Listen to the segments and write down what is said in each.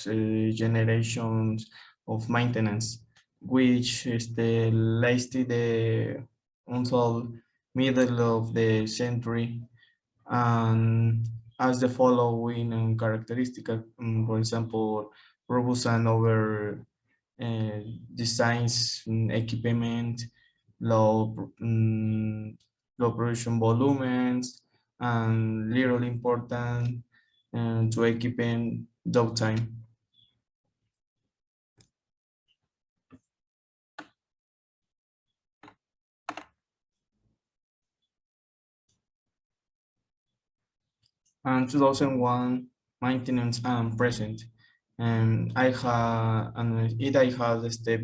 generations of maintenance, which lasted until middle of the century, and as the following characteristic, for example, robust and over uh, designs, equipment, low, low production volumes, and little important to equipment downtime. And 2001 maintenance and present. I had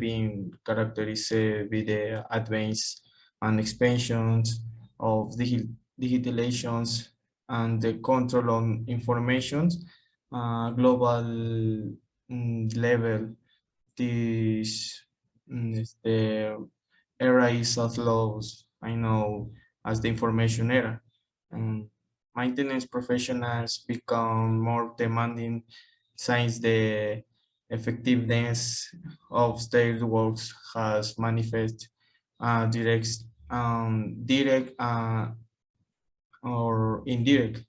been characterized by the advance and expansions of digitalizations and the control on information global level. This the era is as low, I know, as the information era. Um, Maintenance professionals become more demanding since the effectiveness of their works has manifest direct, direct or indirect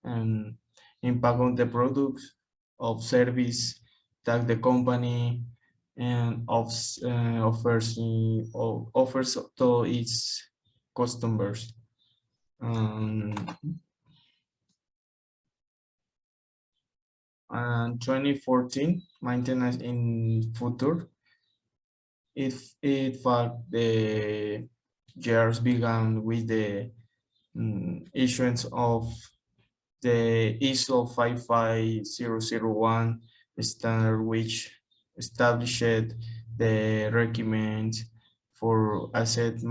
um, impact on the product of service that the company and offers to its customers. Um, and 2014 maintenance in future. In fact, the years began with the issuance of the ISO 55001 standard, which established the requirements for asset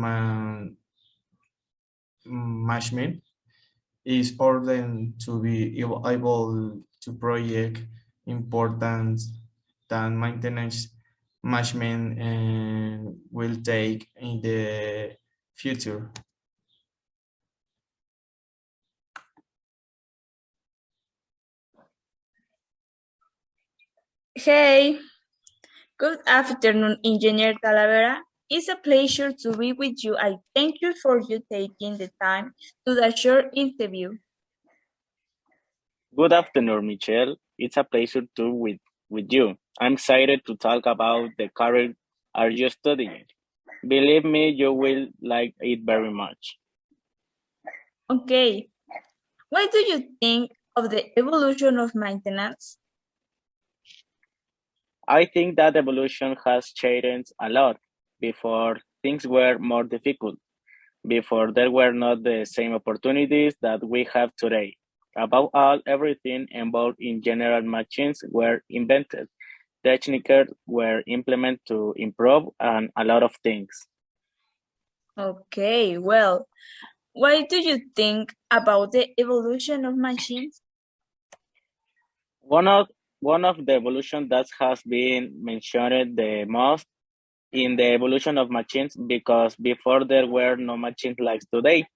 management is ordered to be able to project important than maintenance management and will take in the future. Hey, good afternoon, Engineer Talavera. It's a pleasure to be with you. I thank you for you taking the time to the short interview. Good afternoon, Michelle. It's a pleasure to with you. I'm excited to talk about the career are you studying. Believe me, you will like it very much. Okay, what do you think of the evolution of maintenance? I think that evolution has changed a lot. Before, things were more difficult. Before, there were not the same opportunities that we have today. Above all, everything involved in general machines were invented. Techniques were implemented to improve and a lot of things. Okay, well, what do you think about the evolution of machines? One of one of the evolution that has been mentioned the most in the evolution of machines because before there were no machines like today.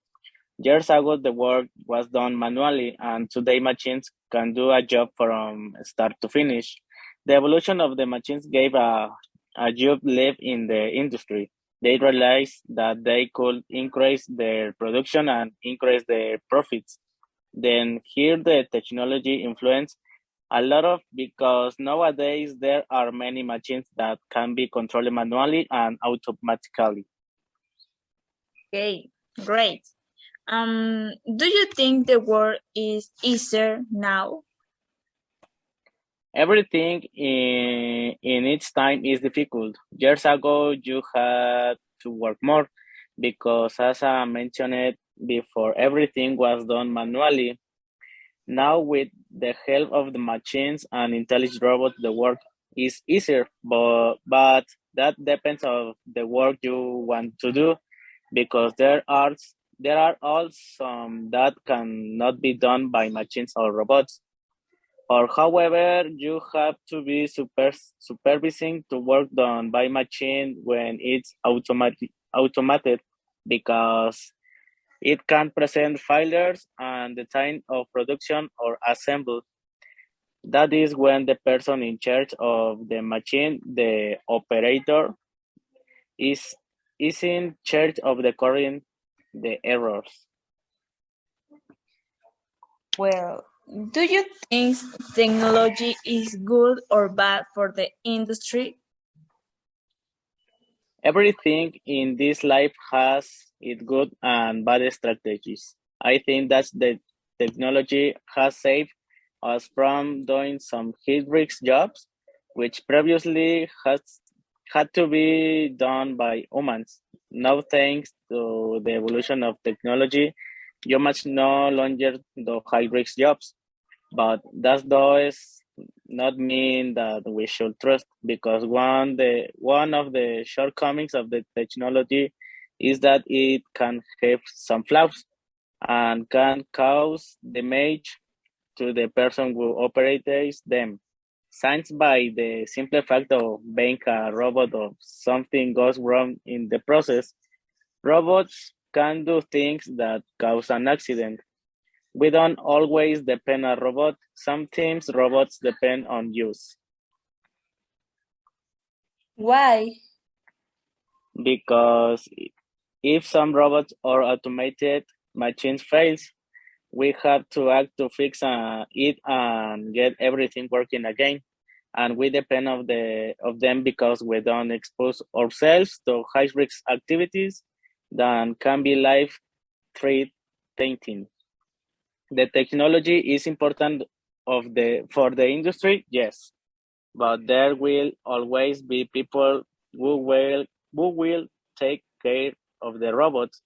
Years ago, the work was done manually, and today machines can do a job from start to finish. The evolution of the machines gave a job leap in the industry. They realized that they could increase their production and increase their profits. Then here the technology influence a lot of because nowadays there are many machines that can be controlled manually and automatically. Okay, great. Do you think the work is easier now? Everything in its time is difficult. Years ago, you had to work more because, as I mentioned before, everything was done manually. Now, with the help of the machines and intelligent robots, the work is easier, but that depends on the work you want to do because there are also some that cannot be done by machines or robots. Or however, you have to be supervising to work done by machine when it's automated because it can present failures and the time of production or assembly. That is when the person in charge of the machine, the operator, is is in charge of the correcting the errors. Well, do you think technology is good or bad for the industry? Everything in this life has its good and bad strategies. I think that the technology has saved us from doing some high risk jobs, which previously has had to be done by humans. Now, thanks to the evolution of technology, you must no longer do high risk jobs. But that does not mean that we should trust, because one of the shortcomings of the technology is that it can have some flaws and can cause damage to the person who operates them. Since by the simple fact of being a robot or something goes wrong in the process, robots can do things that cause an accident. We don't always depend on robot. Sometimes robots depend on use. Why? Because if some robots or automated machines fails, we have to act to fix it and get everything working again. And we depend of them because we don't expose ourselves to high risk activities that can be life threatening. The technology is important for the industry, yes, but there will always be people who will take care of the robots.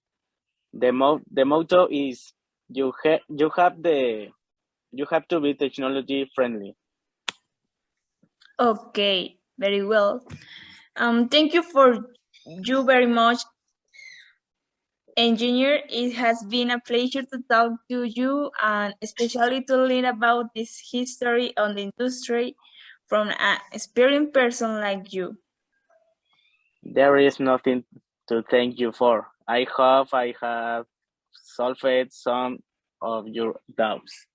The motto is you have to be technology friendly. Okay, very well. Thank you for you very much, engineer. It has been a pleasure to talk to you and especially to learn about this history on the industry from an experienced person like you. There is nothing to thank you for. I hope I have solved some of your doubts.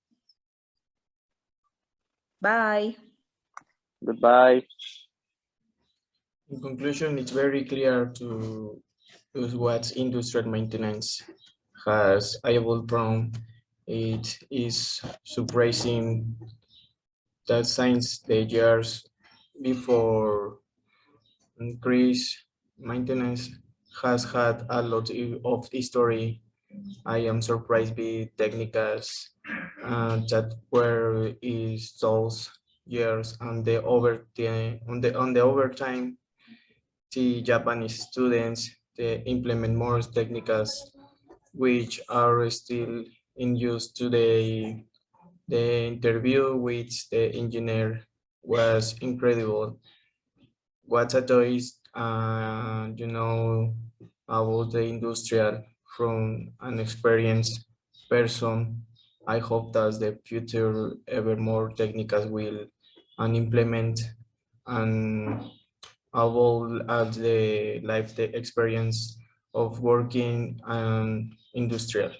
Bye. Goodbye. In conclusion, it's very clear to us what industrial maintenance has evolved from. It is surprising that since the years before increase maintenance has had a lot of history. I am surprised by techniques that were is those years and on the overtime the Japanese students they implement more techniques which are still in use today. The interview with the engineer was incredible. What a choice, about the industrial from an experienced person. I hope that the future ever more technicals will and implement and evolve as the life the experience of working and industrial.